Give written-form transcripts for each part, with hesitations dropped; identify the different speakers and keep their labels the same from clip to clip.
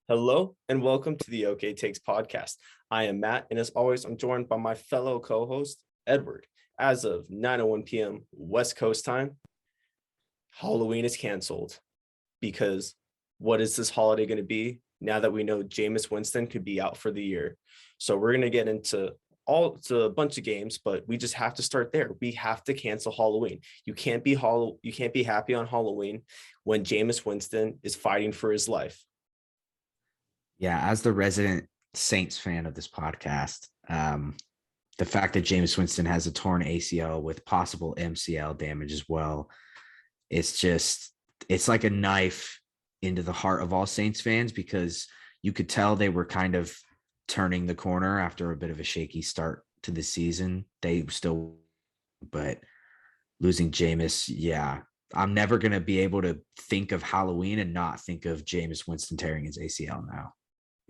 Speaker 1: Hello and welcome to the OK Takes podcast. I am Matt, and as always, I'm joined by my fellow co-host, Edward. As of 9:01 p.m. West Coast time, Halloween is canceled because what is this holiday going to be now that we know Jameis Winston could be out for the year? So we're going to get into a bunch of games, but we just have to start there. We have to cancel Halloween. You can't be happy on Halloween when Jameis Winston is fighting for his life.
Speaker 2: Yeah, as the resident Saints fan of this podcast, the fact that Jameis Winston has a torn ACL with possible MCL damage as well, it's like a knife into the heart of all Saints fans because you could tell they were kind of turning the corner after a bit of a shaky start to the season. But losing Jameis, yeah, I'm never going to be able to think of Halloween and not think of Jameis Winston tearing his ACL now.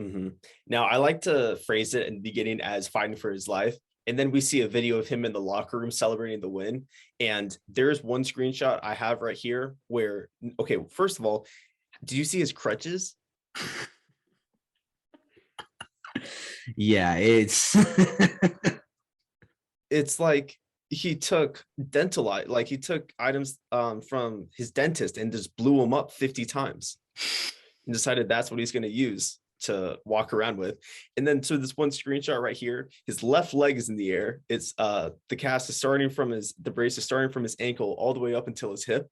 Speaker 1: Mm-hmm. Now, I like to phrase it in the beginning as fighting for his life. And then we see a video of him in the locker room celebrating the win. And there's one screenshot I have right here where, okay, first of all, do you see his crutches?
Speaker 2: Yeah, it's
Speaker 1: it's like he took he took items from his dentist and just blew them up 50 times and decided that's what he's going to use to walk around with. And then so this one screenshot right here, his left leg is in the air. It's the brace is starting from his ankle all the way up until his hip,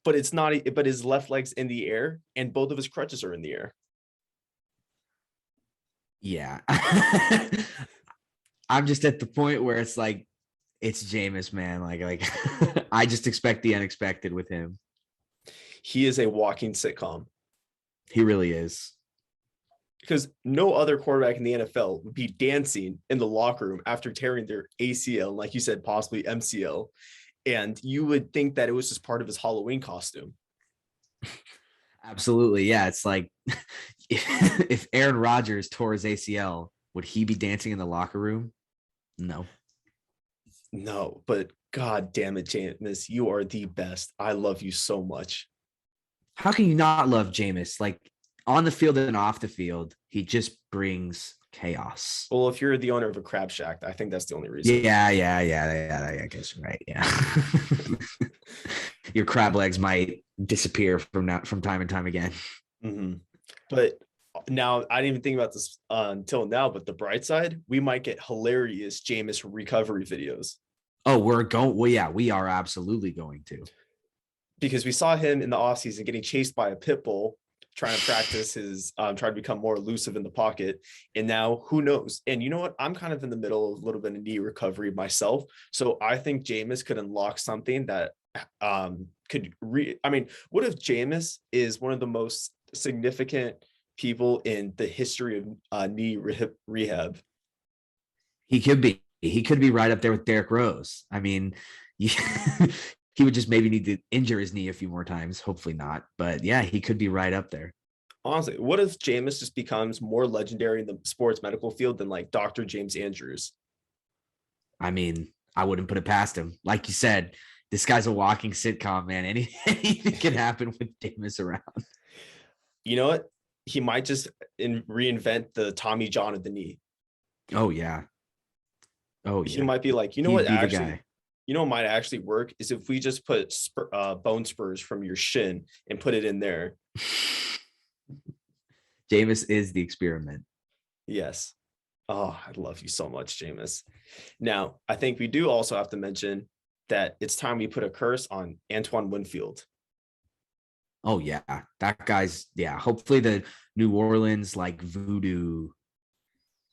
Speaker 1: but it's not, but his left leg's in the air and both of his crutches are in the air.
Speaker 2: Yeah. I'm just at the point where it's like, it's Jameis, man. Like I just expect the unexpected with him.
Speaker 1: He is a walking sitcom.
Speaker 2: He really is.
Speaker 1: Because no other quarterback in the NFL would be dancing in the locker room after tearing their ACL, like you said, possibly MCL. And you would think that it was just part of his Halloween costume.
Speaker 2: Absolutely. Yeah. It's like if Aaron Rodgers tore his ACL, would he be dancing in the locker room? No.
Speaker 1: No, but God damn it, Jameis, you are the best. I love you so much.
Speaker 2: How can you not love Jameis? Like on the field and off the field, he just brings chaos.
Speaker 1: Well, if you're the owner of a crab shack, I think that's the only reason.
Speaker 2: Yeah. I guess you're right. Yeah. Your crab legs might disappear from time and time again.
Speaker 1: Mm-hmm. But now I didn't even think about this until now, but the bright side, we might get hilarious Jameis recovery videos.
Speaker 2: Oh, well, yeah, we are absolutely going to.
Speaker 1: Because we saw him in the offseason getting chased by a pit bull, trying to practice his, trying to become more elusive in the pocket. And now who knows? And you know what? I'm kind of in the middle of a little bit of knee recovery myself. So I think Jameis could unlock something that what if Jameis is one of the most significant people in the history of knee rehab?
Speaker 2: He could be right up there with Derrick Rose. I mean, he would just maybe need to injure his knee a few more times. Hopefully not. But yeah, he could be right up there.
Speaker 1: Honestly, what if Jameis just becomes more legendary in the sports medical field than like Dr. James Andrews?
Speaker 2: I mean, I wouldn't put it past him. Like you said, this guy's a walking sitcom, man. Anything can happen with Jameis around.
Speaker 1: You know what? He might just reinvent the Tommy John of the knee.
Speaker 2: Oh, yeah.
Speaker 1: He might be like, what might actually work is if we just put bone spurs from your shin and put it in there.
Speaker 2: Jameis is the experiment.
Speaker 1: Yes. Oh, I love you so much, Jameis. Now, I think we do also have to mention that it's time we put a curse on Antoine Winfield.
Speaker 2: Oh, yeah. That guy's, yeah. Hopefully the New Orleans like voodoo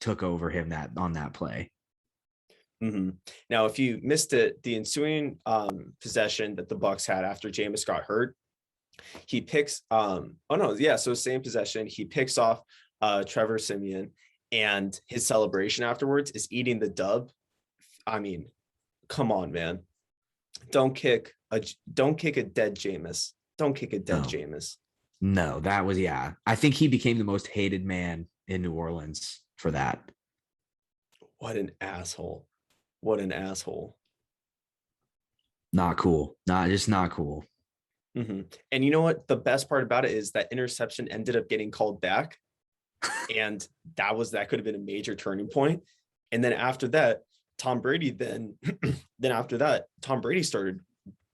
Speaker 2: took over him on that play.
Speaker 1: Mm-hmm. Now, if you missed it, the ensuing possession that the Bucs had after Jameis got hurt, he picks so same possession. He picks off Trevor Siemian, and his celebration afterwards is eating the dub. I mean, come on, man. Don't kick a dead Jameis. Don't kick a dead Jameis.
Speaker 2: No, that was, yeah. I think he became the most hated man in New Orleans for that.
Speaker 1: What an asshole. What an asshole.
Speaker 2: Not cool. Not cool.
Speaker 1: Mm-hmm. And you know what? The best part about it is that interception ended up getting called back. And that could have been a major turning point. And then after that, Tom Brady started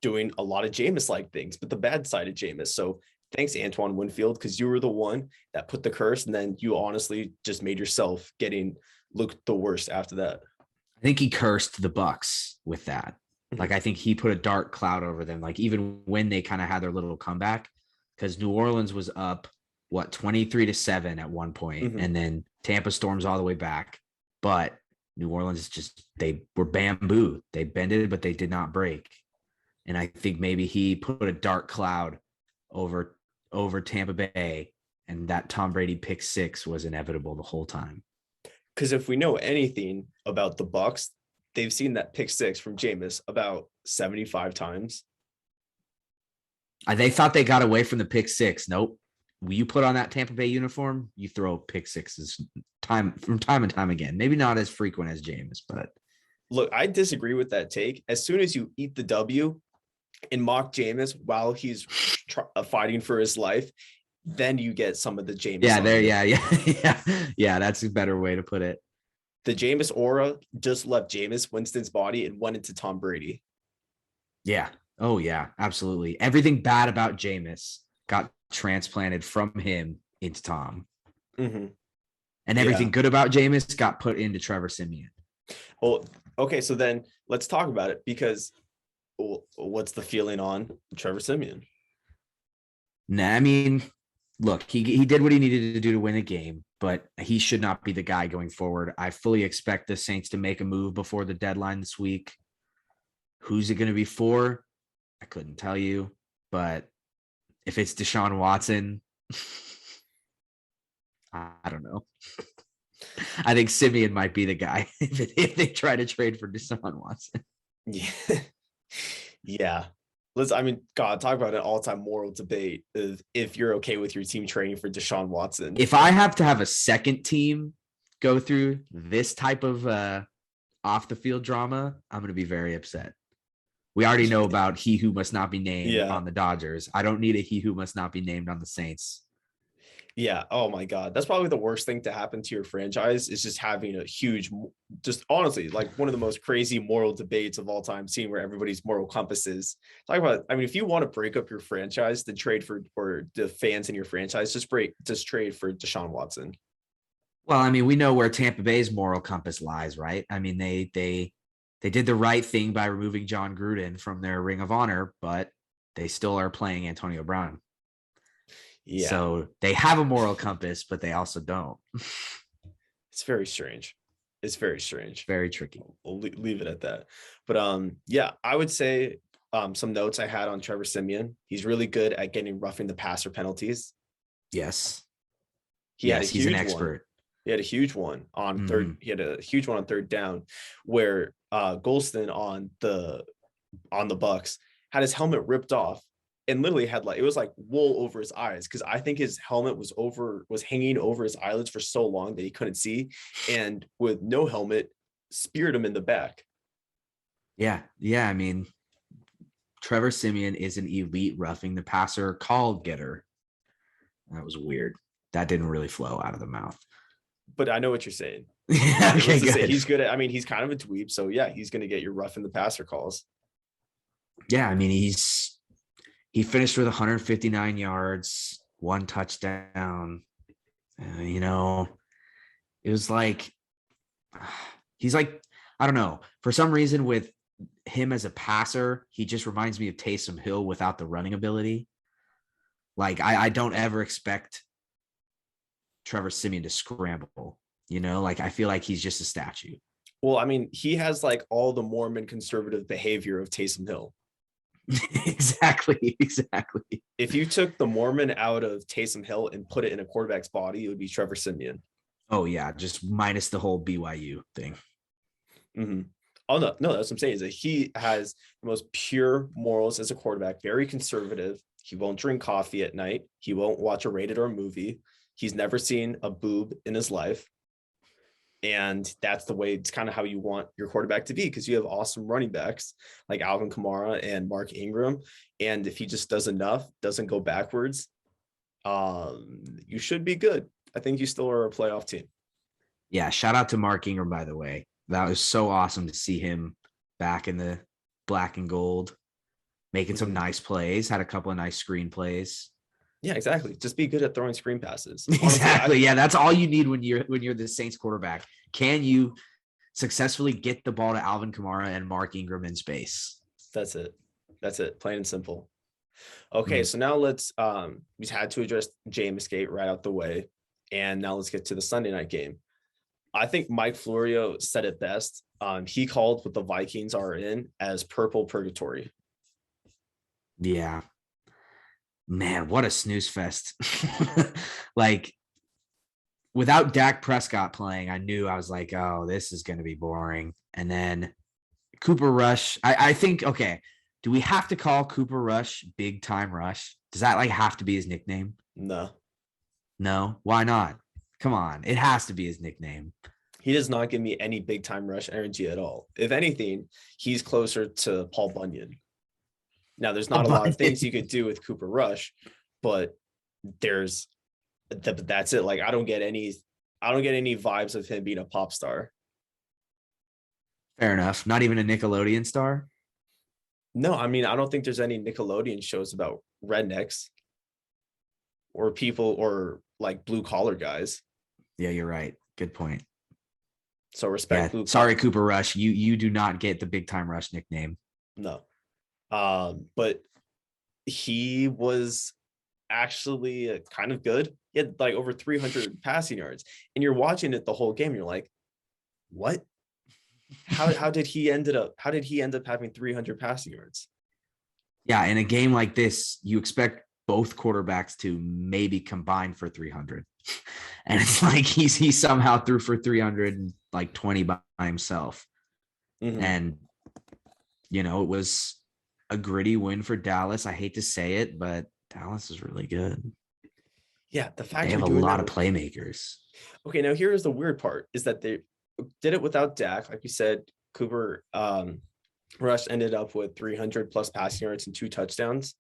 Speaker 1: doing a lot of Jameis-like things, but the bad side of Jameis. So thanks, Antoine Winfield, because you were the one that put the curse, and then you honestly just made yourself look the worst after that.
Speaker 2: I think he cursed the Bucs with that. Like, I think he put a dark cloud over them. Like, even when they kind of had their little comeback, because New Orleans was up, 23-7 at one point, and then Tampa storms all the way back. But New Orleans they were bamboo. They bended, but they did not break. And I think maybe he put a dark cloud over Tampa Bay, and that Tom Brady pick six was inevitable the whole time.
Speaker 1: Because if we know anything about the Bucs, they've seen that pick six from Jameis about 75 times.
Speaker 2: They thought they got away from the pick six. Nope. You put on that Tampa Bay uniform, you throw pick sixes time and time again. Maybe not as frequent as Jameis, but
Speaker 1: look, I disagree with that take. As soon as you eat the W and mock Jameis while he's fighting for his life, then you get some of the Jameis.
Speaker 2: Yeah. That's a better way to put it.
Speaker 1: The Jameis aura just left Jameis Winston's body and went into Tom Brady.
Speaker 2: Yeah. Oh yeah, absolutely. Everything bad about Jameis got transplanted from him into Tom. And everything good about Jameis got put into Trevor Siemian.
Speaker 1: Well, okay, so then let's talk about it, because what's the feeling on Trevor Siemian?
Speaker 2: Nah, I mean, look, he did what he needed to do to win a game, but he should not be the guy going forward. I fully expect the Saints to make a move before the deadline this week. Who's it going to be for? I couldn't tell you, but if it's Deshaun Watson, I don't know. I think Siemian might be the guy if they try to trade for Deshaun Watson.
Speaker 1: Yeah. God, talk about an all-time moral debate of if you're okay with your team trading for Deshaun Watson.
Speaker 2: If I have to have a second team go through this type of off the field drama, I'm going to be very upset. We already know about he who must not be named on the Dodgers. I don't need a he who must not be named on the Saints.
Speaker 1: Yeah. Oh my God. That's probably the worst thing to happen to your franchise, is just having a huge, just honestly, like one of the most crazy moral debates of all time, seeing where everybody's moral compass is. Talk about, if you want to break up your franchise, then trade for, or the fans in your franchise, just trade for Deshaun Watson.
Speaker 2: Well, we know where Tampa Bay's moral compass lies, right? They did the right thing by removing John Gruden from their Ring of Honor, but they still are playing Antonio Brown. Yeah. So they have a moral compass, but they also don't.
Speaker 1: It's very strange.
Speaker 2: Very tricky.
Speaker 1: We'll leave it at that. But yeah, I would say some notes I had on Trevor Siemian. He's really good at getting roughing the passer penalties.
Speaker 2: Yes.
Speaker 1: He's
Speaker 2: an expert.
Speaker 1: He had a huge one on third. He had a huge one on third down where Golston on the Bucs had his helmet ripped off and literally had it was like wool over his eyes, because I think his helmet was hanging over his eyelids for so long that he couldn't see, and with no helmet, speared him in the back.
Speaker 2: Yeah. Trevor Siemian is an elite roughing the passer call getter. That was weird. That didn't really flow out of the mouth.
Speaker 1: But I know what you're saying.
Speaker 2: Okay, good.
Speaker 1: He's good at, he's kind of a dweeb, so yeah, he's going to get your roughing the passer calls.
Speaker 2: Yeah, he finished with 159 yards, 1 touchdown. It was like, he's like, I don't know. For some reason, with him as a passer, he just reminds me of Taysom Hill without the running ability. Like, I don't ever expect Trevor Siemian to scramble. I feel like he's just a statue.
Speaker 1: Well, he has all the Mormon conservative behavior of Taysom Hill.
Speaker 2: Exactly.
Speaker 1: If you took the Mormon out of Taysom Hill and put it in a quarterback's body, it would be Trevor Siemian.
Speaker 2: Oh yeah, just minus the whole BYU thing.
Speaker 1: Oh no, that's what I'm saying, is that he has the most pure morals as a quarterback, very conservative. He won't drink coffee at night. He won't watch a rated R movie. He's never seen a boob in his life. And that's the way, it's kind of how you want your quarterback to be, because you have awesome running backs like Alvin Kamara and Mark Ingram. And if he just does enough, doesn't go backwards, you should be good. I think you still are a playoff team.
Speaker 2: Yeah, shout out to Mark Ingram, by the way. That was so awesome to see him back in the black and gold, making some nice plays, had a couple of nice screen plays.
Speaker 1: Yeah, exactly. Just be good at throwing screen passes.
Speaker 2: Honestly, exactly. Yeah, that's all you need when you're the Saints quarterback. Can you successfully get the ball to Alvin Kamara and Mark Ingram in space?
Speaker 1: That's it. Plain and simple. Okay, so now let's we had to address Jameis Gate right out the way. And now let's get to the Sunday night game. I think Mike Florio said it best. He called what the Vikings are in as purple purgatory.
Speaker 2: Yeah. Man, what a snooze fest. Like, without Dak Prescott playing, I knew, I was like, oh, this is going to be boring. And then Cooper Rush, I think, okay, do we have to call Cooper Rush Big Time Rush? Does that like have to be his nickname? No, why not? Come on, it has to be his nickname.
Speaker 1: He does not give me any Big Time Rush energy at all. If anything, he's closer to Paul Bunyan. Now, there's not a lot of things you could do with Cooper Rush, but that's it. Like, I don't get any vibes of him being a pop star.
Speaker 2: Fair enough. Not even a Nickelodeon star?
Speaker 1: No, I mean, I don't think there's any Nickelodeon shows about rednecks or people or like blue collar guys.
Speaker 2: Yeah, you're right. Good point.
Speaker 1: So respect.
Speaker 2: Yeah, sorry, Cooper Rush. You do not get the Big Time Rush nickname.
Speaker 1: No. But he was actually kind of good. He had like over 300 passing yards, and you're watching it the whole game. You're like, what? How did he end up having 300 passing yards?
Speaker 2: Yeah, in a game like this, you expect both quarterbacks to maybe combine for 300, and it's like he somehow threw for 320 by himself. And it was a gritty win for Dallas. I hate to say it, but Dallas is really good.
Speaker 1: Yeah, the fact
Speaker 2: they have a lot of playmakers.
Speaker 1: Okay, now here's the weird part: is that they did it without Dak. Like we said, Cooper Rush ended up with 300 plus passing yards and 2 touchdowns.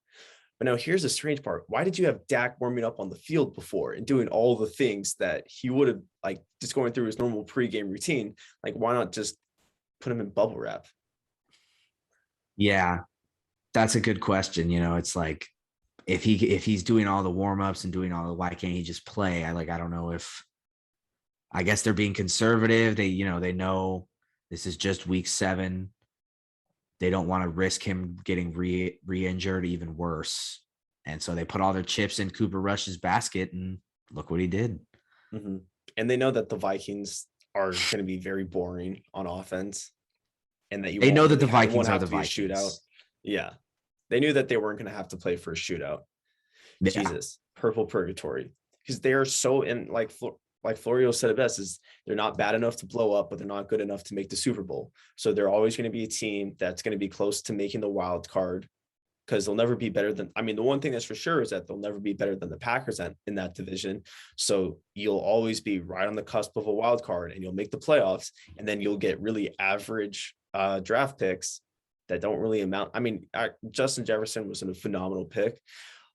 Speaker 1: But now here's the strange part: why did you have Dak warming up on the field before and doing all the things that he would have, like just going through his normal pregame routine? Like, why not just put him in bubble wrap?
Speaker 2: Yeah, that's a good question. It's like, if he's doing all the warm-ups and doing all the, why can't he just play? I don't know if, I guess they're being conservative. They know this is just week 7. They don't want to risk him getting re-injured even worse. And so they put all their chips in Cooper Rush's basket, and look what he did.
Speaker 1: And they know that the Vikings are going to be very boring on offense, and that
Speaker 2: they know that the Vikings are the Vikings.
Speaker 1: Shootout. Yeah. They knew that they weren't going to have to play for a shootout. Yeah. Jesus, purple purgatory. Because they are so in, like Florio said it best, is they're not bad enough to blow up, but they're not good enough to make the Super Bowl. So they're always going to be a team that's going to be close to making the wild card, because they'll never be better than, the one thing that's for sure is that they'll never be better than the Packers in that division. So you'll always be right on the cusp of a wild card, and you'll make the playoffs, and then you'll get really average draft picks that don't really amount. Justin Jefferson was a phenomenal pick,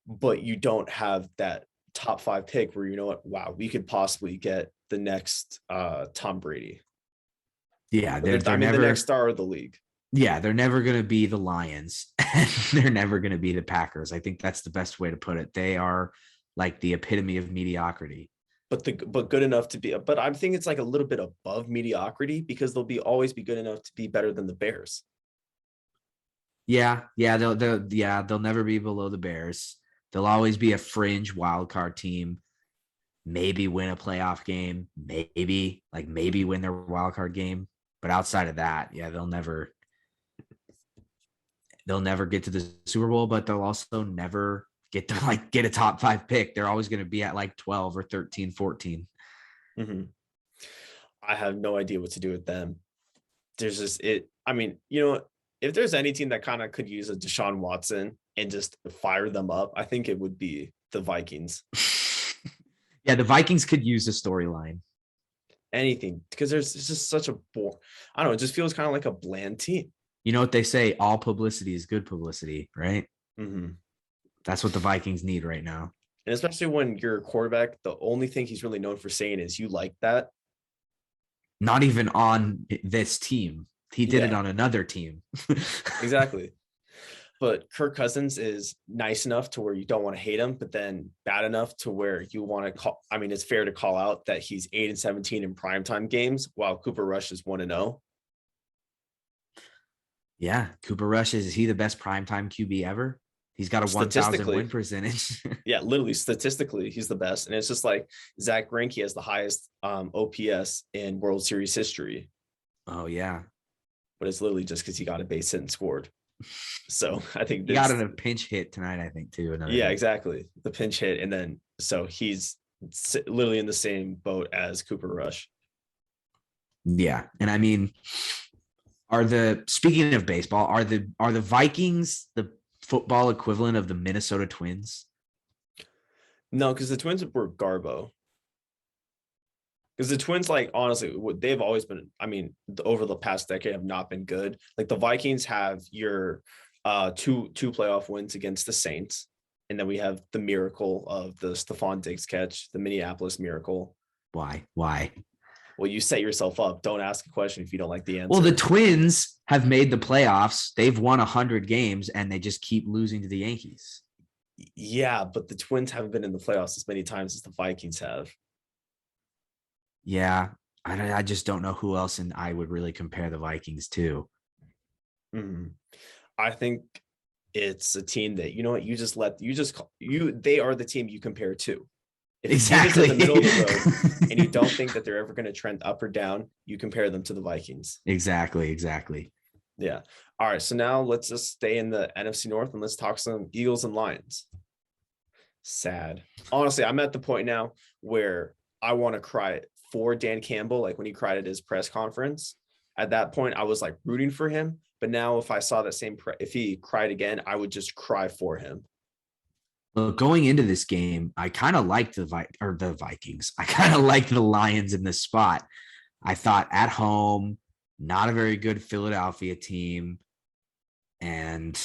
Speaker 1: but you don't have that top 5 pick where, wow, we could possibly get the next Tom Brady.
Speaker 2: Yeah, they're never
Speaker 1: the next star of the league.
Speaker 2: Yeah, they're never going to be the Lions. They're never going to be the Packers. I think that's the best way to put it. They are like the epitome of mediocrity.
Speaker 1: But good enough to be. But I think it's like a little bit above mediocrity, because they'll always be good enough to be better than the Bears.
Speaker 2: Yeah, they'll never be below the Bears. They'll always be a fringe wild card team. Maybe win a playoff game. Maybe win their wild card game. But outside of that, yeah, they'll never get to the Super Bowl. But they'll also never get to get a top 5 pick. They're always going to be at 12 or 13, 14.
Speaker 1: I have no idea what to do with them. There's just it. If there's any team that kind of could use a Deshaun Watson and just fire them up, I think it would be the Vikings.
Speaker 2: Yeah, the Vikings could use a storyline.
Speaker 1: Anything, because it's just such a I don't know, it just feels kind of like a bland team.
Speaker 2: You know what they say, all publicity is good publicity, right? That's what the Vikings need right now.
Speaker 1: And especially when you're a quarterback, the only thing he's really known for saying is you like that.
Speaker 2: Not even on this team. He did it
Speaker 1: Yeah,
Speaker 2: on another team.
Speaker 1: exactly. But Kirk Cousins is nice enough to where you don't want to hate him, but then bad enough to where you want to call. I mean, it's fair to call out that he's 8-17 in primetime games, while Cooper Rush is 1-0.
Speaker 2: Yeah, Cooper Rush, is he the best primetime QB ever? He's got a 1,000 win
Speaker 1: Statistically,
Speaker 2: percentage.
Speaker 1: yeah, literally statistically, he's the best. And it's just like Zach Greinke has the highest OPS in World Series history,
Speaker 2: Oh yeah,
Speaker 1: but it's literally just because he got a base hit and scored. So I think
Speaker 2: he got
Speaker 1: this,
Speaker 2: a pinch hit tonight. I think too. Another
Speaker 1: yeah,
Speaker 2: hit.
Speaker 1: exactly. The pinch hit. And then, so he's literally in the same boat as Cooper Rush.
Speaker 2: Yeah, and I mean, speaking of baseball, are the Vikings the football equivalent of the Minnesota Twins?
Speaker 1: No, because the Twins were Garbo. Because the Twins, like, honestly, they've always been, I mean, over the past decade have not been good. Like the Vikings have your two playoff wins against the Saints. And then we have the miracle of the Stephon Diggs catch, the Minneapolis miracle.
Speaker 2: Why?
Speaker 1: Well, you set yourself up. Don't ask a question if you don't like the answer.
Speaker 2: Well, the Twins have made the playoffs. They've won 100 games, and they just keep losing to the Yankees.
Speaker 1: Yeah, but the Twins haven't been in the playoffs as many times as the Vikings have.
Speaker 2: Yeah, I just don't know who else, and I would really compare the Vikings to.
Speaker 1: Mm-hmm. I think it's a team that, you know what, they are the team you compare to. If
Speaker 2: Exactly.
Speaker 1: in the middle of the road and you don't think that they're ever going to trend up or down, you compare them to the Vikings.
Speaker 2: Exactly.
Speaker 1: Yeah. All right. So now let's just stay in the NFC North and let's talk some Eagles and Lions. Sad. Honestly, I'm at the point now where I want to cry for Dan Campbell, like when he cried at his press conference. At that point, I was like rooting for him. But now if I saw that if he cried again, I would just cry for him.
Speaker 2: Well, going into this game, I kind of liked the Vikings. I kind of liked the Lions in this spot. I thought at home, not a very good Philadelphia team. And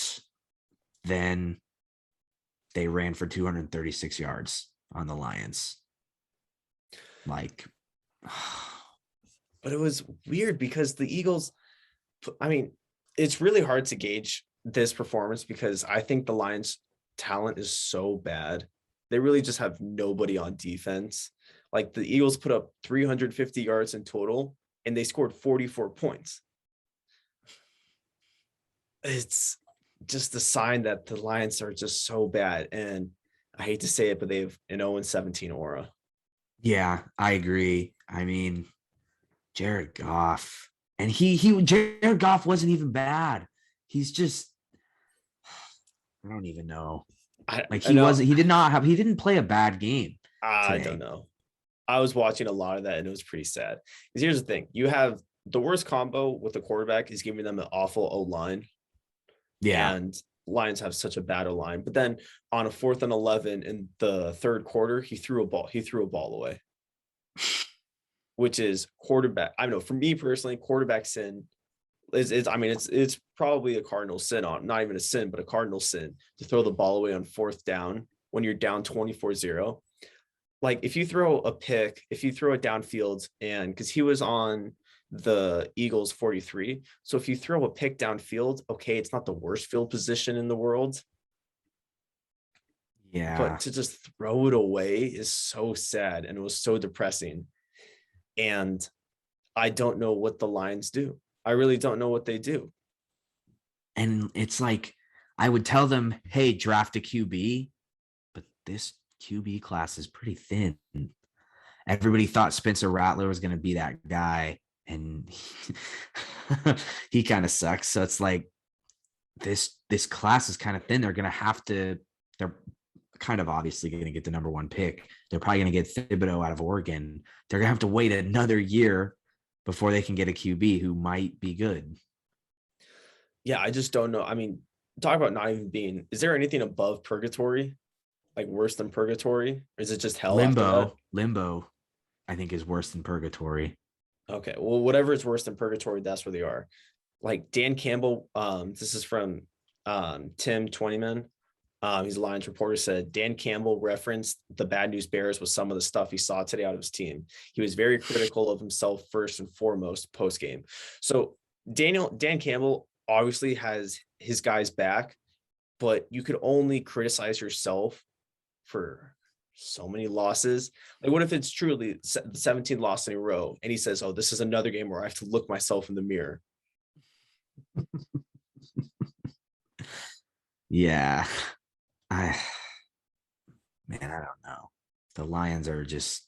Speaker 2: then they ran for 236 yards on the Lions. Like,
Speaker 1: but it was weird because the Eagles, I mean, it's really hard to gauge this performance because I think the Lions' talent is so bad. They really just have nobody on defense. Like the Eagles put up 350 yards in total and they scored 44 points. It's just a sign that the Lions are just so bad. And I hate to say it, but they have an 0-17 aura.
Speaker 2: Yeah, I agree. I mean, Jared Goff. And Jared Goff wasn't even bad. He's just, I don't even know. He didn't play a bad game.
Speaker 1: I don't know. I was watching a lot of that and it was pretty sad. Because here's the thing. You have the worst combo with the quarterback is giving them an awful O-line.
Speaker 2: Yeah.
Speaker 1: And Lions have such a bad O-line. But then on a 4th and 11 in the third quarter, he threw a ball away. Which is quarterback. I know for me personally, quarterback sin it's probably a cardinal sin, not even a sin, but a cardinal sin to throw the ball away on 4th down when you're down 24-0. Like if you throw a pick, if you throw it downfield, and because he was on the Eagles 43. So if you throw a pick downfield, okay, it's not the worst field position in the world.
Speaker 2: Yeah.
Speaker 1: But to just throw it away is so sad and it was so depressing. And I don't know what the Lions do. I really don't know what they do.
Speaker 2: And it's like, I would tell them, hey, draft a QB, but this QB class is pretty thin. Everybody thought Spencer Rattler was going to be that guy, and he kind of sucks. So it's like, this class is kind of thin. They're kind of obviously going to get the number 1 pick. They're probably going to get Thibodeau out of Oregon. They're going to have to wait another year before they can get a QB who might be good.
Speaker 1: Yeah, I just don't know. I mean, talk about not even being, is there anything above purgatory? Like worse than purgatory? Or is it just hell?
Speaker 2: Limbo, I think, is worse than purgatory.
Speaker 1: Okay. Well, whatever is worse than purgatory, that's where they are. Like Dan Campbell, this is from Tim 20man. He's a Lions reporter, said Dan Campbell referenced the bad news bears with some of the stuff he saw today out of his team. He was very critical of himself first and foremost post game. So Dan Campbell obviously has his guys back, but you could only criticize yourself for so many losses. Like, what if it's truly 17 losses in a row and he says, oh, this is another game where I have to look myself in the mirror?
Speaker 2: Yeah. I don't know. The Lions are just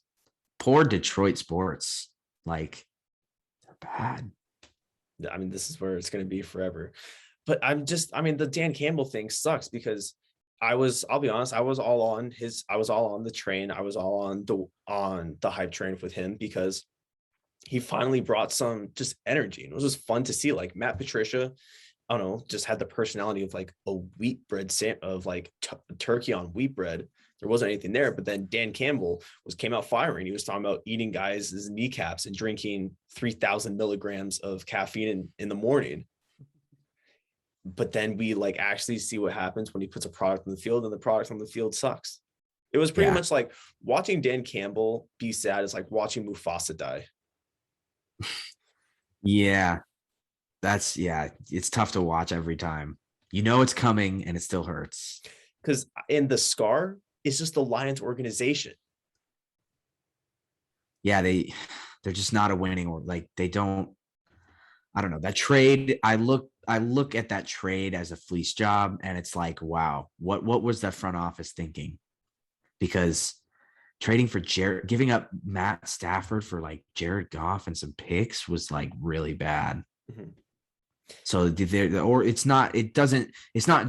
Speaker 2: poor Detroit sports. Like, they're bad.
Speaker 1: I mean, this is where it's going to be forever. But the Dan Campbell thing sucks because I'll be honest, I was all on the train. I was all on the hype train with him because he finally brought some just energy. And it was just fun to see, like, Matt Patricia, I don't know, just had the personality of like a wheat bread of like turkey on wheat bread. There wasn't anything there. But then Dan Campbell came out firing. He was talking about eating guys' kneecaps and drinking 3,000 milligrams of caffeine in the morning. But then we like actually see what happens when he puts a product on the field, and the product on the field sucks. It was pretty much like watching Dan Campbell be sad is like watching Mufasa die.
Speaker 2: Yeah. It's tough to watch every time. You know it's coming and it still hurts.
Speaker 1: Because in the scar is just the Lions organization.
Speaker 2: Yeah, they're just not a winning, or like they don't. I don't know, that trade. I look at that trade as a fleece job, and it's like, wow, what was that front office thinking? Because trading for giving up Matt Stafford for like Jared Goff and some picks was like really bad. Mm-hmm. So it's not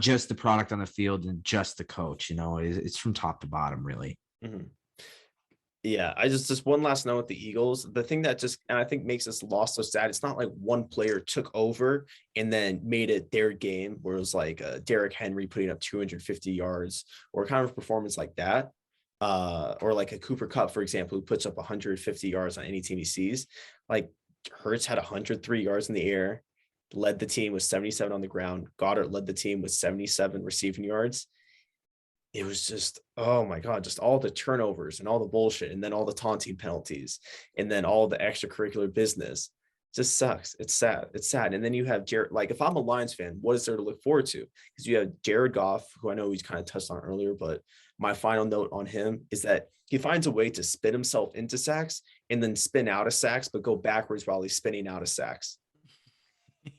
Speaker 2: just the product on the field and just the coach, it's from top to bottom, really.
Speaker 1: Mm-hmm. Yeah, I just one last note with the Eagles. The thing that and I think makes this loss so sad, it's not like one player took over and then made it their game, where it was like Derrick Henry putting up 250 yards or kind of performance like that. Or like a Cooper Kupp, for example, who puts up 150 yards on any team he sees. Like Hurts had 103 yards in the air, led the team with 77 on the ground. Goddard led the team with 77 receiving yards. It was just, oh my God, just all the turnovers and all the bullshit, and then all the taunting penalties, and then all the extracurricular business. Just sucks. It's sad. It's sad. And then you have Jared, like, if I'm a Lions fan, what is there to look forward to? Because you have Jared Goff, who I know he's kind of touched on earlier, but my final note on him is that he finds a way to spin himself into sacks and then spin out of sacks, but go backwards while he's spinning out of sacks.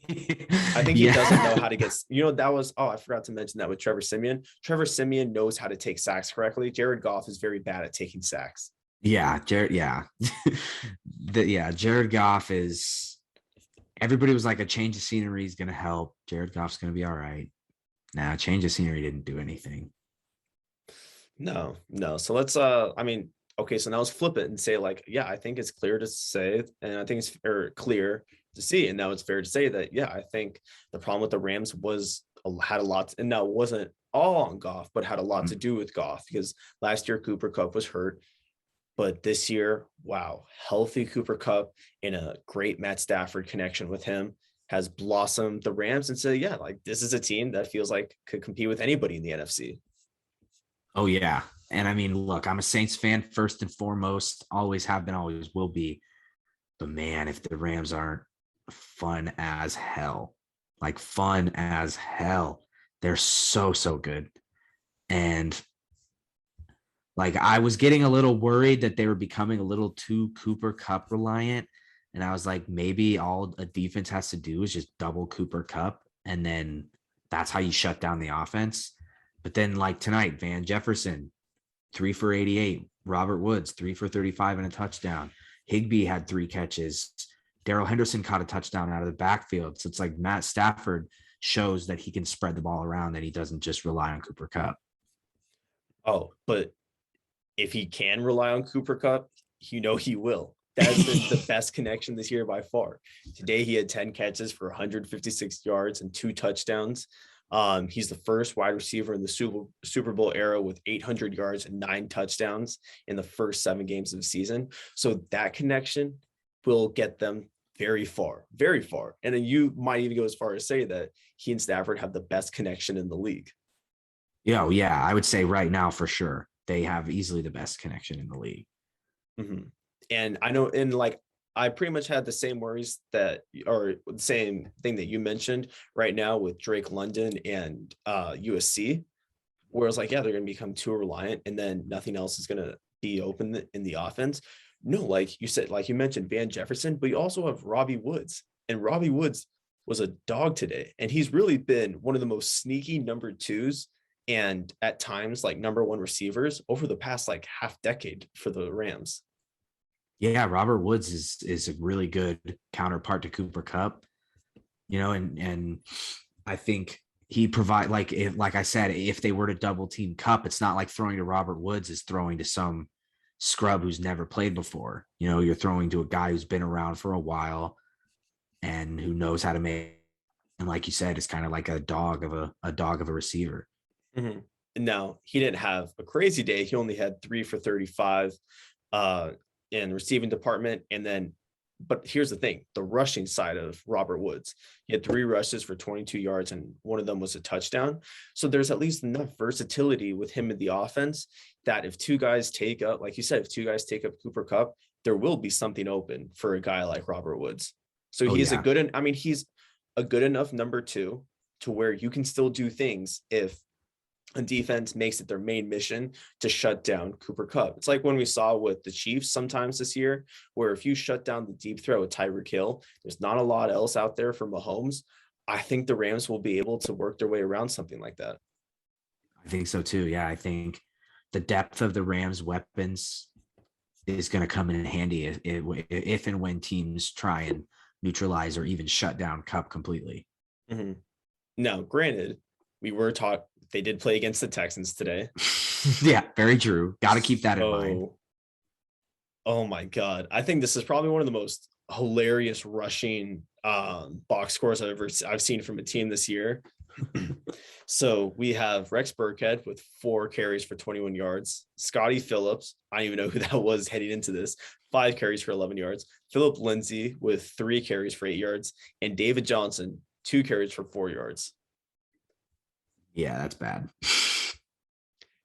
Speaker 1: I think he doesn't know how to get, I forgot to mention that with Trevor Siemian. Trevor Siemian knows how to take sacks correctly. Jared Goff is very bad at taking sacks.
Speaker 2: Yeah, Jared. Yeah, Jared Goff is. Everybody was like, a change of scenery is going to help. Jared Goff's going to be all right. Nah, change of scenery didn't do anything.
Speaker 1: No. So let's. Okay. So now let's flip it and say, like, yeah, I think it's clear to say, and I think it's clear to see, and now it's fair to say that, yeah, I think the problem with the Rams had a lot, and now it wasn't all on Goff, but had a lot to do with Goff, because last year Cooper Kupp was hurt. But this year, wow, healthy Cooper Kupp and a great Matt Stafford connection with him has blossomed the Rams and said, yeah, like, this is a team that feels like could compete with anybody in the NFC.
Speaker 2: Oh, yeah. And I mean, look, I'm a Saints fan first and foremost, always have been, always will be. But man, if the Rams aren't fun as hell, they're so good. And like, I was getting a little worried that they were becoming a little too Cooper Kupp reliant. And I was like, maybe all a defense has to do is just double Cooper Kupp, and then that's how you shut down the offense. But then, like tonight, Van Jefferson, 3 for 88. Robert Woods, 3 for 35 and a touchdown. Higbee had 3 catches. Darrell Henderson caught a touchdown out of the backfield. So it's like Matt Stafford shows that he can spread the ball around, that he doesn't just rely on Cooper Kupp.
Speaker 1: Oh, but if he can rely on Cooper Kupp, he will. That's been the best connection this year by far. Today, he had 10 catches for 156 yards and 2 touchdowns. He's the first wide receiver in the Super Bowl era with 800 yards and 9 touchdowns in the first 7 games of the season. So that connection will get them very far, very far. And then you might even go as far as say that he and Stafford have the best connection in the league.
Speaker 2: Yeah, I would say right now for sure they have easily the best connection in the league.
Speaker 1: Mm-hmm. And I know, and like, I pretty much had the same worries or the same thing that you mentioned right now with Drake London and USC, where it's like, yeah, they're going to become too reliant, and then nothing else is going to be open in the offense. No, like you said, like you mentioned Van Jefferson, but you also have Robbie Woods, and Robbie Woods was a dog today, and he's really been one of the most sneaky number twos and at times like number one receivers over the past like half decade for the Rams.
Speaker 2: Yeah, Robert Woods is a really good counterpart to Cooper Kupp, and I think he provide like I said, if they were to double team Kupp, it's not like throwing to Robert Woods is throwing to some scrub who's never played before. You're throwing to a guy who's been around for a while and who knows how to make, and like you said, it's kind of like a dog of a receiver.
Speaker 1: Mm-hmm. Now, he didn't have a crazy day. He only had 3 for 35 in receiving department. And then, but here's the thing, the rushing side of Robert Woods, he had 3 rushes for 22 yards, and one of them was a touchdown. So there's at least enough versatility with him in the offense that if two guys take up, like you said, if two guys take up Cooper Kupp, there will be something open for a guy like Robert Woods. So he's he's a good enough number 2 to where you can still do things if a defense makes it their main mission to shut down Cooper Kupp. It's like when we saw with the Chiefs sometimes this year, where if you shut down the deep throw with Tyreek Hill, there's not a lot else out there for Mahomes. I think the Rams will be able to work their way around something like that.
Speaker 2: I think so too. Yeah, I think the depth of the Rams' weapons is going to come in handy if and when teams try and neutralize or even shut down Kupp completely.
Speaker 1: Mm-hmm. Now, granted, we were taught they did play against the Texans today.
Speaker 2: Yeah, very true. Got to keep that in mind.
Speaker 1: Oh my God. I think this is probably one of the most hilarious rushing box scores I've seen from a team this year. So we have Rex Burkhead with 4 carries for 21 yards. Scotty Phillips, I don't even know who that was heading into this, 5 carries for 11 yards. Philip Lindsay with 3 carries for 8 yards. And David Johnson, 2 carries for 4 yards.
Speaker 2: Yeah, that's bad.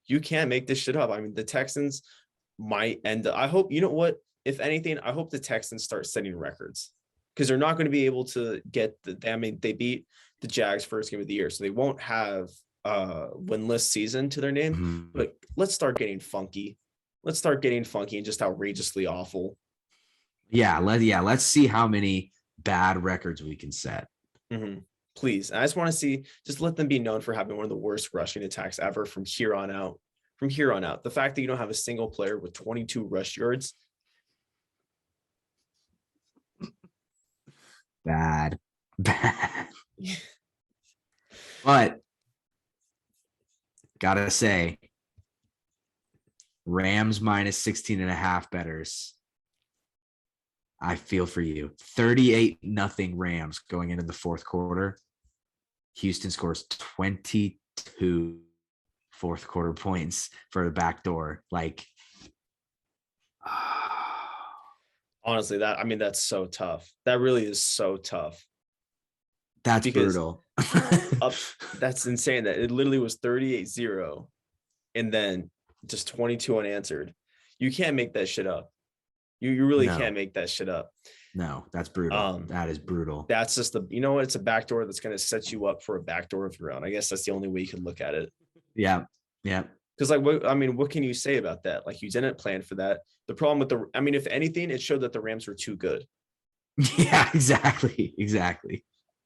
Speaker 1: You can't make this shit up. I mean, the Texans might end up, I hope, you know what? If anything, I hope the Texans start setting records, because they're not going to be able to get they beat the Jags first game of the year, so they won't have winless season to their name. Mm-hmm. But let's start getting funky. Let's start getting funky and just outrageously awful.
Speaker 2: Yeah, let's see how many bad records we can set.
Speaker 1: Mm-hmm. Please. And I just want to see, just let them be known for having one of the worst rushing attacks ever from here on out. From here on out, the fact that you don't have a single player with 22 rush yards.
Speaker 2: Bad. But gotta say, Rams minus 16.5 bettors. I feel for you. 38-0 Rams going into the fourth quarter. Houston scores 22 fourth quarter points for the back door. Like,
Speaker 1: honestly, that's so tough. That really is so tough.
Speaker 2: That's brutal.
Speaker 1: That's insane that it literally was 38-0 and then just 22 unanswered. You can't make that shit up. You really can't make that shit up.
Speaker 2: No, that's brutal. That is brutal.
Speaker 1: That's just it's a backdoor that's going to set you up for a backdoor of your own. I guess that's the only way you can look at it.
Speaker 2: Yeah.
Speaker 1: Because what can you say about that? Like, you didn't plan for that. The problem with if anything, it showed that the Rams were too good.
Speaker 2: Yeah, exactly.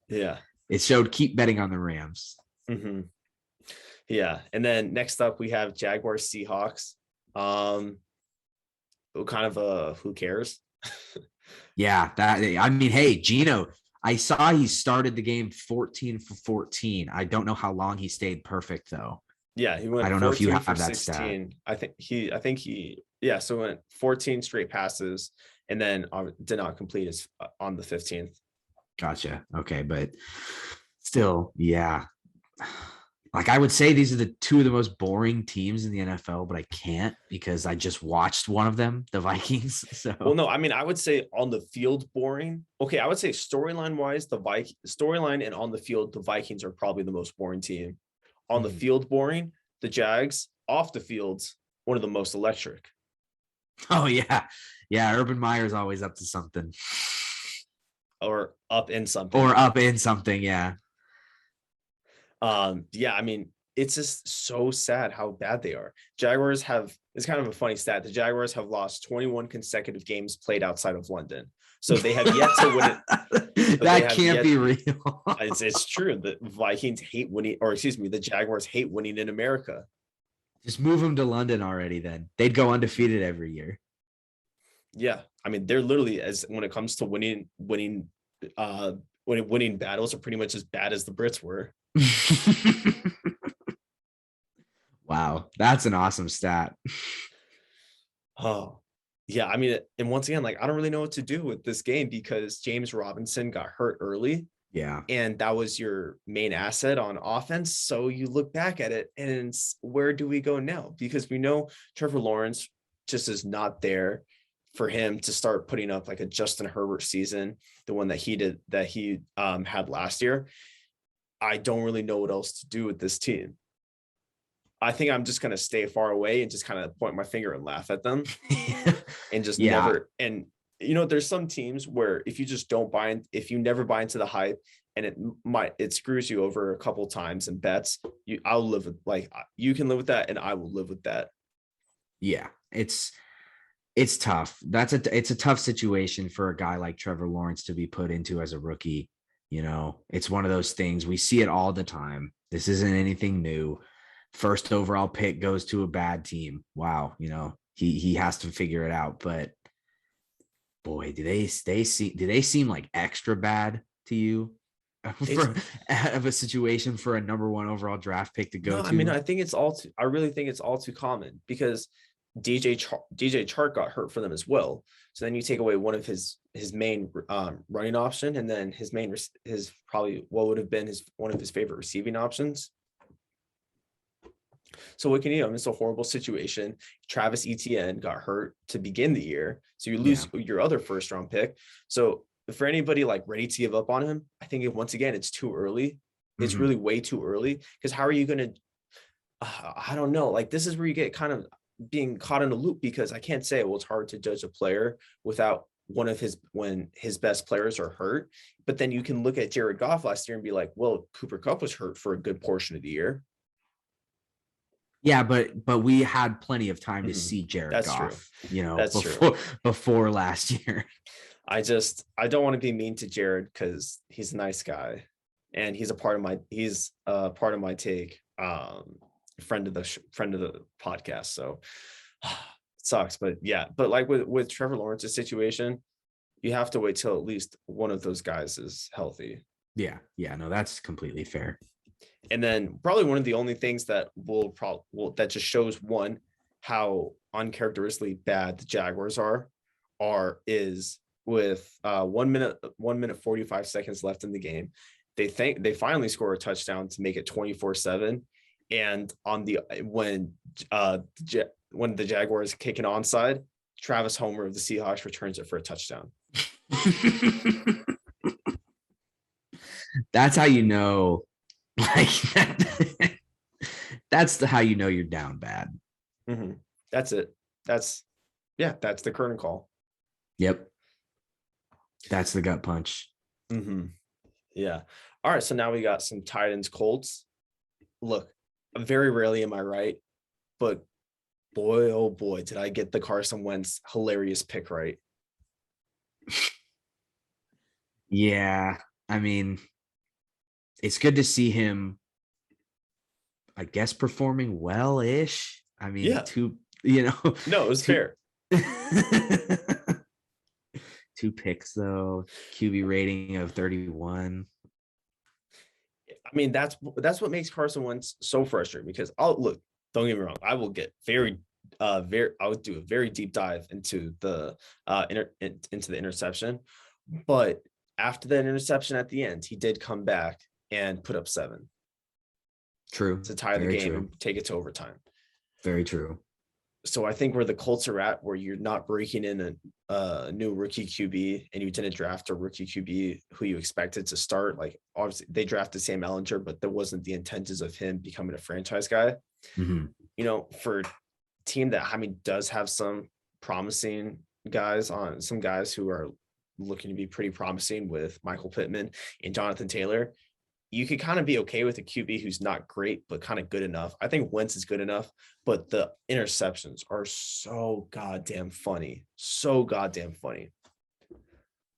Speaker 1: Yeah.
Speaker 2: It showed keep betting on the Rams.
Speaker 1: Mm-hmm. Yeah. And then next up we have Jaguars Seahawks. Kind of who cares?
Speaker 2: Yeah, hey, Gino, I saw he started the game 14 for 14. I don't know how long he stayed perfect though.
Speaker 1: Yeah, he went.
Speaker 2: I don't know if you have that
Speaker 1: 16. stat. So went 14 straight passes and then did not complete his on the 15th.
Speaker 2: Gotcha. Okay, but still, yeah. Like, I would say these are the 2 of the most boring teams in the NFL, but I can't because I just watched one of them, the Vikings. So,
Speaker 1: well, no, I would say on the field boring. Okay, I would say storyline wise, storyline and on the field, the Vikings are probably the most boring team. On the field boring, The Jags off the field, one of the most electric.
Speaker 2: Oh yeah. Yeah. Urban Meyer's always up to something.
Speaker 1: Or up in something.
Speaker 2: Yeah.
Speaker 1: Yeah, I mean, it's just so sad how bad they are. Jaguars have, it's kind of a funny stat. The Jaguars have lost 21 consecutive games played outside of London. So they have yet to win it.
Speaker 2: That can't be real.
Speaker 1: It's true. The Vikings hate winning, or excuse me, the Jaguars hate winning in America.
Speaker 2: Just move them to London already then. They'd go undefeated every year.
Speaker 1: Yeah. I mean, they're literally, as when it comes to winning battles, are pretty much as bad as the Brits were.
Speaker 2: Wow, that's an awesome stat.
Speaker 1: Oh, yeah. I mean, and once again, like, I don't really know what to do with this game because James Robinson got hurt early.
Speaker 2: Yeah.
Speaker 1: And that was your main asset on offense. So you look back at it and where do we go now? Because we know Trevor Lawrence just is not there for him to start putting up like a Justin Herbert season, the one that he had last year. I don't really know what else to do with this team. I think I'm just going to stay far away and just kind of point my finger and laugh at them and just never. And, you know, there's some teams where if you just don't buy in, if you never buy into the hype and it screws you over a couple times in bets, I'll live with, like, you can live with that and I will live with that.
Speaker 2: Yeah. It's tough. It's a tough situation for a guy like Trevor Lawrence to be put into as a rookie. You know, it's one of those things. We see it all the time. This isn't anything new. First overall pick goes to a bad team. Wow. You know, he has to figure it out. But boy, do they seem like extra bad to you of a situation for a number one overall draft pick to go to?
Speaker 1: I mean, I really think it's all too common because DJ Chark got hurt for them as well. So then you take away one of his main running option, and then his probably what would have been one of his favorite receiving options. So what can you do? It's a horrible situation. Travis Etienne got hurt to begin the year, so you lose your other first round pick. So for anybody like ready to give up on him, I think once again it's too early. It's really way too early, because how are you going to? I don't know. Like, this is where you get kind of being caught in a loop, because I can't say, well, it's hard to judge a player without when his best players are hurt. But then you can look at Jared Goff last year and be like, well, Cooper Kupp was hurt for a good portion of the year.
Speaker 2: Yeah, but we had plenty of time to see Jared Goff, true. You know, before last year.
Speaker 1: I don't want to be mean to Jared because he's a nice guy and he's a part of my take. Friend of the podcast. So it sucks, but yeah. But like with Trevor Lawrence's situation, you have to wait till at least one of those guys is healthy.
Speaker 2: Yeah. No, that's completely fair.
Speaker 1: And then probably one of the only things that that just shows how uncharacteristically bad the Jaguars is with 1 minute 45 seconds left in the game. They finally score a touchdown to make it 24-7. And when the Jaguars kick an onside, Travis Homer of the Seahawks returns it for a touchdown.
Speaker 2: That's how you know, like, that's how you know you're down bad.
Speaker 1: Mm-hmm. That's it. That's the curtain call.
Speaker 2: Yep. That's the gut punch.
Speaker 1: Mm-hmm. Yeah. All right. So now we got some Titans Colts. Look, very rarely am I right, but boy, oh boy, did I get the Carson Wentz hilarious pick right.
Speaker 2: Yeah. I mean, it's good to see him, I guess, performing well-ish. I mean,
Speaker 1: No, it was fair.
Speaker 2: 2 picks though, QB rating of 31.
Speaker 1: I mean, that's what makes Carson Wentz so frustrating, because don't get me wrong, I will get I would do a very deep dive into the into the interception, but after that interception at the end, he did come back and put up 7.
Speaker 2: True.
Speaker 1: To tie the game and take it to overtime.
Speaker 2: Very true.
Speaker 1: So I think where the Colts are at, where you're not breaking in a new rookie QB and you didn't draft a rookie QB who you expected to start. Like, obviously they drafted Sam Ellinger, but there wasn't the intentions of him becoming a franchise guy. For a team that, does have some promising guys some guys who are looking to be pretty promising with Michael Pittman and Jonathan Taylor, you could kind of be okay with a QB who's not great, but kind of good enough. I think Wentz is good enough, but the interceptions are so goddamn funny. So goddamn funny.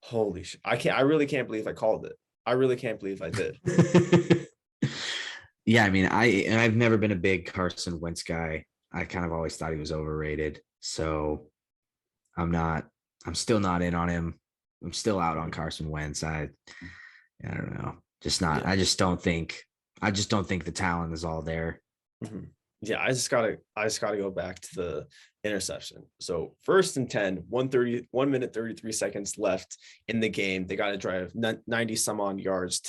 Speaker 1: Holy shit. I really can't believe I called it. I really can't believe I did.
Speaker 2: Yeah, I mean, I've never been a big Carson Wentz guy. I kind of always thought he was overrated. So I'm still not in on him. I'm still out on Carson Wentz. I don't know. Just not. Yeah. I just don't think the talent is all there.
Speaker 1: Mm-hmm. Yeah, I just gotta go back to the interception. So 1st and 10, 1 minute 33 seconds left in the game. They got to drive 90 some odd yards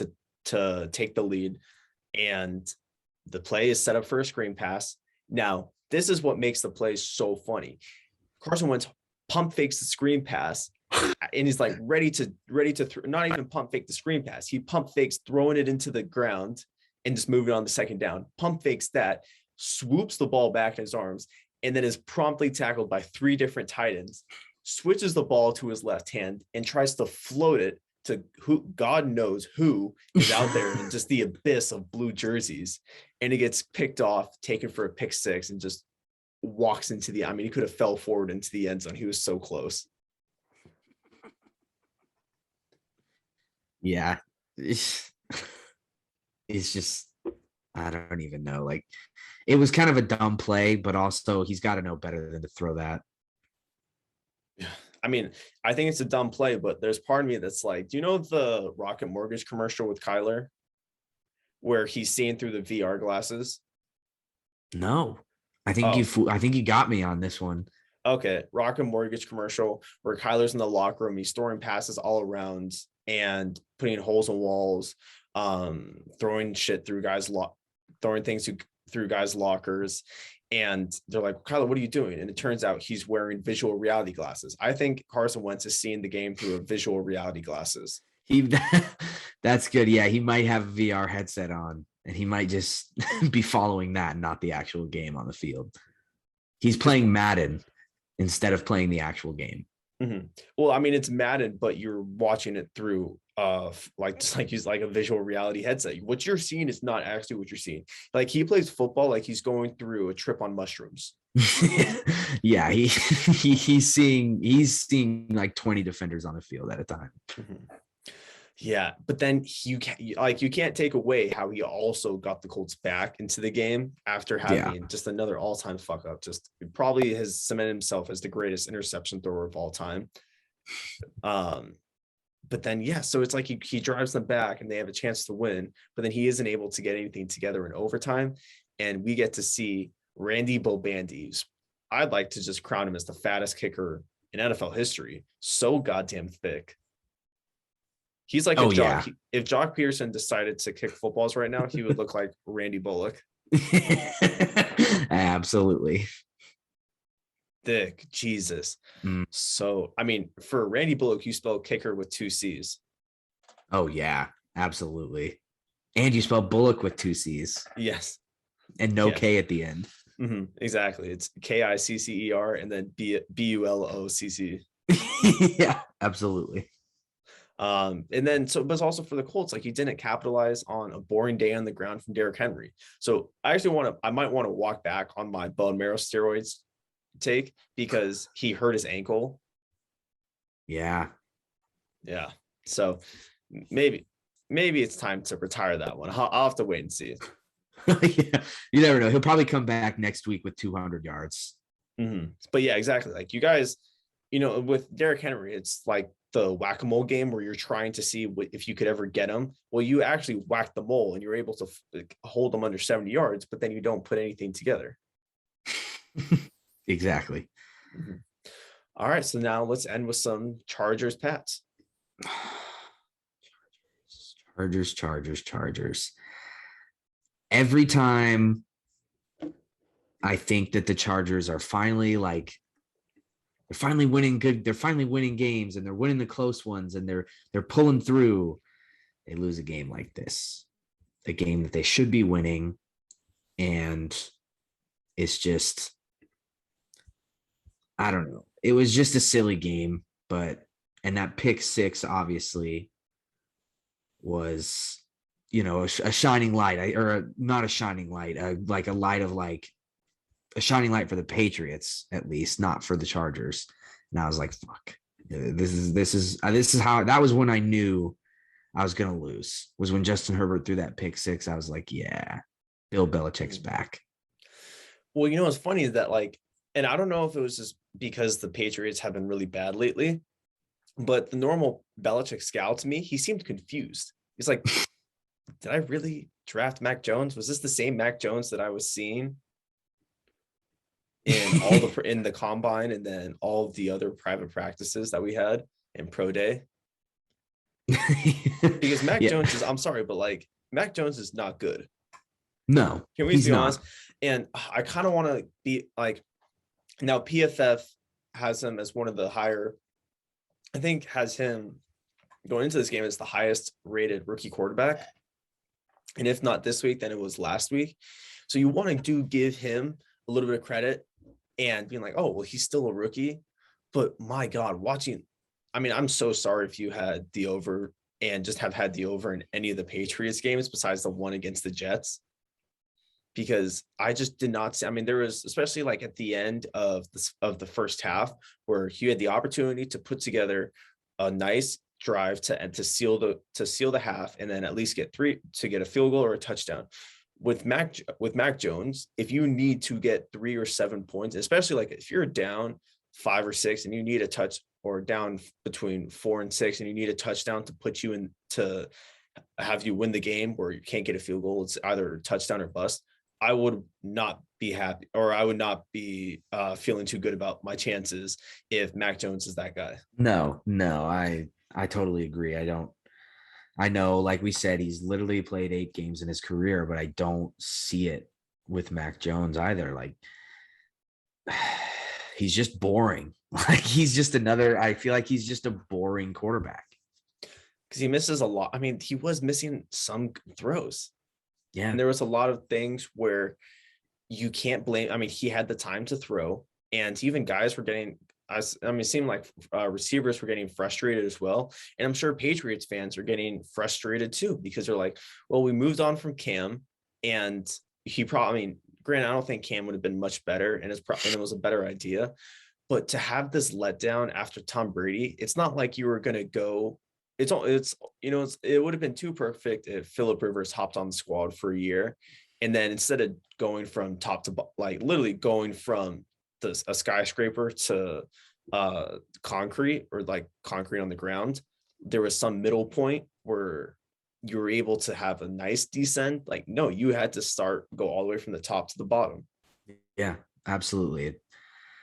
Speaker 1: to take the lead, and the play is set up for a screen pass. Now, this is what makes the play so funny. Carson Wentz pump fakes the screen pass, and he's like ready to not even pump fake the screen pass. He pump fakes throwing it into the ground and just moving on the second down. Pump fakes that, swoops the ball back in his arms, and then is promptly tackled by 3 different tight ends, switches the ball to his left hand and tries to float it to who God knows who is out there in just the abyss of blue jerseys. And he gets picked off, taken for a pick 6, and just walks into he could have fell forward into the end zone. He was so close.
Speaker 2: Yeah. It's just, I don't even know. Like, it was kind of a dumb play, but also he's got to know better than to throw that.
Speaker 1: I mean, I think it's a dumb play, but there's part of me that's like, do you know the Rocket Mortgage commercial with Kyler where he's seeing through the VR glasses?
Speaker 2: No, I think you got me on this one.
Speaker 1: Okay. Rocket Mortgage commercial where Kyler's in the locker room. He's throwing passes all around and putting holes in walls, throwing shit through throwing things through guys' lockers. And they're like, Kyler, what are you doing? And it turns out he's wearing visual reality glasses. I think Carson Wentz is seeing the game through a visual reality glasses.
Speaker 2: That's good. Yeah, he might have a VR headset on, and he might just be following that and not the actual game on the field. He's playing Madden instead of playing the actual game.
Speaker 1: Mm-hmm. Well, I mean, it's Madden, but you're watching it through use like a visual reality headset. What you're seeing is not actually what you're seeing. Like, he plays football like he's going through a trip on mushrooms.
Speaker 2: Yeah, he's seeing like 20 defenders on the field at a time.
Speaker 1: Mm-hmm. Yeah, but then you can't take away how he also got the Colts back into the game after having just another all-time fuck up. Just probably has cemented himself as the greatest interception thrower of all time. But then so it's like he drives them back and they have a chance to win, but then he isn't able to get anything together in overtime, and we get to see Randy Bobandy. I'd like to just crown him as the fattest kicker in NFL history. So goddamn thick. He's like if Jock Peterson decided to kick footballs right now, he would look like Randy Bullock.
Speaker 2: Absolutely.
Speaker 1: Thick, Jesus. So, I mean, for Randy Bullock, you spell kicker with 2 C's.
Speaker 2: Oh, yeah, absolutely. And you spell Bullock with 2 C's.
Speaker 1: Yes.
Speaker 2: And no K at the end.
Speaker 1: Mm-hmm. Exactly. It's Kiccer and then Bulocc.
Speaker 2: Yeah, absolutely.
Speaker 1: And then but it's also for the Colts, like, he didn't capitalize on a boring day on the ground from Derrick Henry. So I might want to walk back on my bone marrow steroids take because he hurt his ankle. Yeah. So maybe it's time to retire that one. I'll have to wait and see.
Speaker 2: Yeah, you never know. He'll probably come back next week with 200 yards.
Speaker 1: Mm-hmm. But yeah, exactly. Like, you guys, with Derrick Henry, it's like the whack-a-mole game where you're trying to see if you could ever get him. Well, you actually whack the mole and you're able to hold them under 70 yards, but then you don't put anything together.
Speaker 2: Exactly.
Speaker 1: Mm-hmm. All right, so now let's end with some Chargers Pats.
Speaker 2: Chargers. Every time I think that the Chargers are finally they're finally winning they're finally winning games and they're winning the close ones and they're pulling through, they lose a game like this, a game that they should be winning, and it's just, I don't know. It was just a silly game, and that pick six obviously was, a shining light, not a shining light, like a light of like a shining light for the Patriots, at least, not for the Chargers. And I was like, fuck, this is how, that was when I knew I was going to lose, was when Justin Herbert threw that pick six. I was like, yeah, Bill Belichick's back.
Speaker 1: Well, what's funny is that, like, and I don't know if it was just because the Patriots have been really bad lately, but the normal Belichick scout to me, he seemed confused. He's like, did I really draft Mac Jones? Was this the same Mac Jones that I was seeing in the combine and then all of the other private practices that we had in pro day? Because Mac Jones is, I'm sorry, but like Mac Jones is not good.
Speaker 2: No,
Speaker 1: can we be honest? And I kind of want to be like, now PFF has him as one of the higher, I think has him going into this game as the highest rated rookie quarterback. And if not this week, then it was last week. So you want to give him a little bit of credit and being like, oh, well, he's still a rookie. But my God, I'm so sorry if you had the over and just have had the over in any of the Patriots games besides the one against the Jets. Because I just did not see, there was, especially like at the end of the first half, where he had the opportunity to put together a nice drive to seal the half, and then at least get a field goal or a touchdown. With Mac Jones, if you need to get 3 or 7 points, especially like if you're down 5 or 6 and you need a touch, or down between 4 and 6 and you need a touchdown to put you in to have you win the game, where you can't get a field goal, it's either touchdown or bust. I would not be happy, or I would not be feeling too good about my chances if Mac Jones is that guy.
Speaker 2: No, I totally agree. I know, like we said, he's literally played 8 games in his career, but I don't see it with Mac Jones either. Like, he's just boring. Like, he's just I feel like he's just a boring quarterback.
Speaker 1: Because he misses a lot. He was missing some throws.
Speaker 2: Yeah.
Speaker 1: And there was a lot of things where you can't blame. He had the time to throw, and even guys were getting, it seemed like receivers were getting frustrated as well. And I'm sure Patriots fans are getting frustrated too, because they're like, well, we moved on from Cam, and he probably, granted, I don't think Cam would have been much better, and it was a better idea. But to have this letdown after Tom Brady, it's not like you were going to go. It would have been too perfect if Phillip Rivers hopped on the squad for a year, and then instead of going from top to, like, literally going from a skyscraper to concrete, or like concrete on the ground, there was some middle point where you were able to have a nice descent. Like, no, you had to go all the way from the top to the bottom.
Speaker 2: Yeah, absolutely.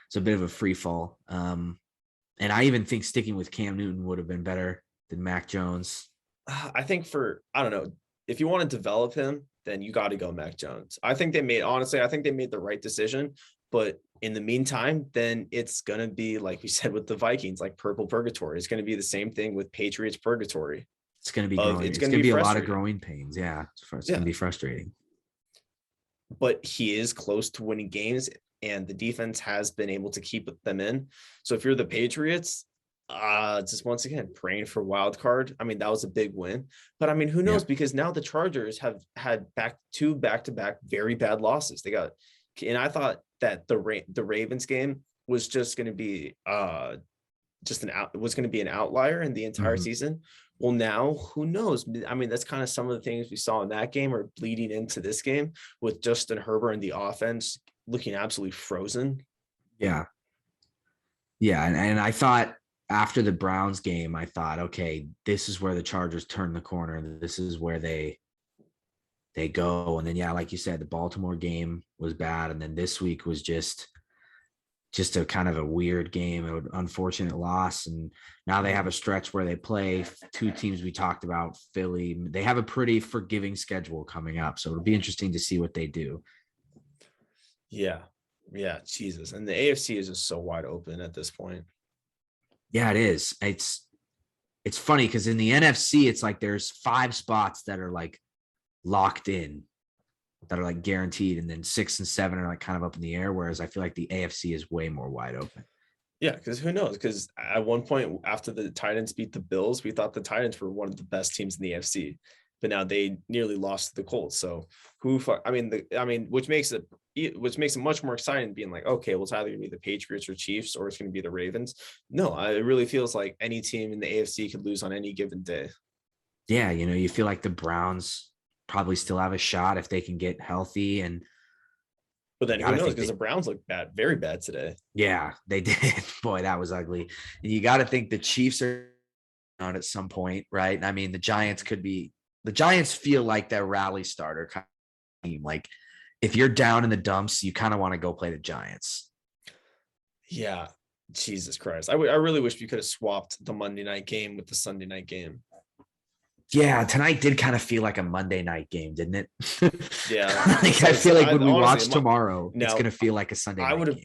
Speaker 2: It's a bit of a free fall. And I even think sticking with Cam Newton would have been better than Mac Jones.
Speaker 1: I think I don't know, if you want to develop him, then you got to go Mac Jones. I think they made the right decision. But in the meantime, then it's going to be, like we said with the Vikings, like purple purgatory. It's going to be the same thing with Patriots purgatory.
Speaker 2: It's going to be growing. It's going to be a lot of growing pains. Yeah. It's going to be frustrating.
Speaker 1: But he is close to winning games, and the defense has been able to keep them in. So if you're the Patriots, just once again, praying for wild card. That was a big win, but who knows? Yeah. Because now the Chargers have had back-to-back very bad losses. And I thought that the Ravens game was just going to be an outlier in the entire season. Well, now who knows? That's kind of some of the things we saw in that game are bleeding into this game, with Justin Herbert and the offense looking absolutely frozen.
Speaker 2: Yeah. Yeah. And I thought after the Browns game, I thought, okay, this is where the Chargers turn the corner. This is where they go. And then, yeah, like you said, the Baltimore game was bad. And then this week was just a kind of a weird game, an unfortunate loss. And now they have a stretch where they play 2 teams we talked about, Philly. They have a pretty forgiving schedule coming up. So it'll be interesting to see what they do.
Speaker 1: Yeah. Yeah. Jesus. And the AFC is just so wide open at this point.
Speaker 2: Yeah, it is. It's funny because in the NFC, it's like there's 5 spots that are like locked in. that are like guaranteed, and then 6 and 7 are like kind of up in the air. Whereas I feel like the AFC is way more wide open.
Speaker 1: Yeah, because who knows? Because at one point after the Titans beat the Bills, we thought the Titans were one of the best teams in the AFC, but now they nearly lost to the Colts. So which makes it much more exciting, being like, okay, well, it's either gonna be the Patriots or Chiefs, or it's gonna be the Ravens. No, it really feels like any team in the AFC could lose on any given day.
Speaker 2: Yeah, you feel like the Browns probably still have a shot if they can get healthy, and
Speaker 1: But then who knows? Because the Browns look bad, very bad today.
Speaker 2: Yeah, they did. Boy, that was ugly. You got to think the Chiefs are on at some point, right? I mean, the Giants feel like their rally starter kind of team. Like, if you're down in the dumps, you kind of want to go play the Giants.
Speaker 1: Yeah, Jesus Christ. I really wish we could have swapped the Monday night game with the Sunday night game.
Speaker 2: Yeah, tonight did kind of feel like a Monday night game, didn't it?
Speaker 1: Yeah.
Speaker 2: Like, I feel like when we watch tomorrow, it's going to feel like a Sunday night game.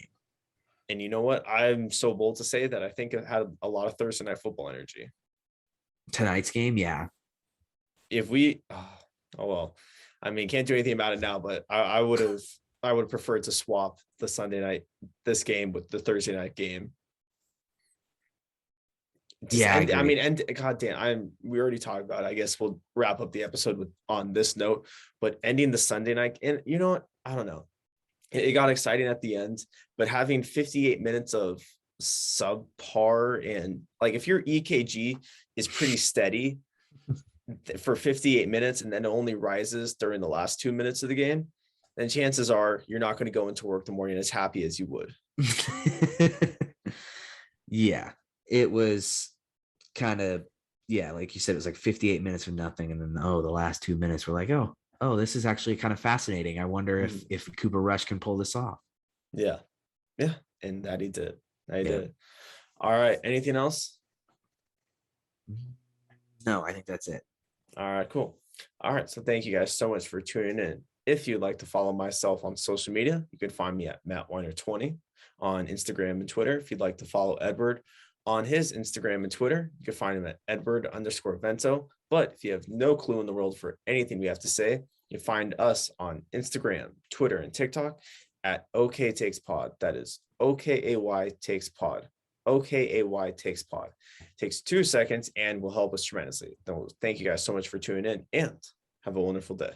Speaker 1: And you know what? I'm so bold to say that I think it had a lot of Thursday night football energy.
Speaker 2: Tonight's game, yeah.
Speaker 1: If we, I mean, can't do anything about it now, but I would have preferred to swap the Sunday night, this game, with the Thursday night game. Goddamn, we already talked about it. I guess we'll wrap up the episode on this note, but ending the Sunday night, and you know what? I don't know. It got exciting at the end, but having 58 minutes of subpar, and like, if your EKG is pretty steady for 58 minutes and then it only rises during the last 2 minutes of the game, then chances are you're not going to go into work the morning as happy as you would.
Speaker 2: Yeah. It was kind of, like you said, it was like 58 minutes of nothing. And then, the last 2 minutes were like, oh, this is actually kind of fascinating. I wonder if Cooper Rush can pull this off.
Speaker 1: Yeah. Yeah. And that he did. Did. All right. Anything else?
Speaker 2: No, I think that's it.
Speaker 1: All right, cool. All right. So thank you guys so much for tuning in. If you'd like to follow myself on social media, you can find me at MattWeiner20 on Instagram and Twitter. If you'd like to follow Edward on his Instagram and Twitter, you can find him at Edward_Vento. But if you have no clue in the world for anything we have to say, you find us on Instagram, Twitter, and TikTok at OK Takes Pod. That is OKAY Takes Pod. OKAY Takes Pod. Takes 2 seconds and will help us tremendously. Thank you guys so much for tuning in, and have a wonderful day.